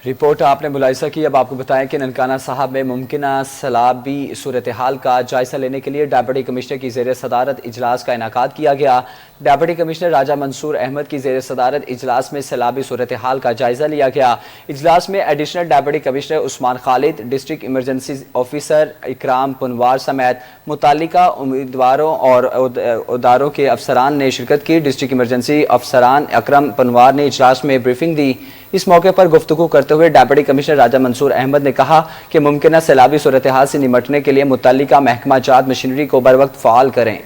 Report آپ نے ملاحظہ کی۔ اب آپ کو بتائیں کہ ننکانہ صاحب میں ممکنہ سیلابی صورتحال کا جائزہ لینے کے لیے ڈپٹی کمشنر کی زیر صدارت اجلاس کا انعقاد کیا گیا۔ ڈپٹی کمشنر راجہ منصور احمد کی زیر صدارت اجلاس میں سیلابی صورتحال کا جائزہ لیا گیا۔ اجلاس میں ایڈیشنل ڈپٹی کمشنر عثمان خالد، ڈسٹرکٹ ایمرجنسی آفیسر اکرام پنوار سمیت متعلقہ امیدواروں اور اداروں کے افسران نے شرکت کی۔ ڈسٹرکٹ ایمرجنسی افسران اکرم پنوار نے اجلاس میں بریفنگ دی۔ اس موقع پر گفتگو کرتے ہوئے ڈپٹی کمشنر راجہ منصور احمد نے کہا کہ ممکنہ سیلابی صورتحال سے نمٹنے کے لیے متعلقہ محکمہ جات مشینری کو بروقت فعال کریں۔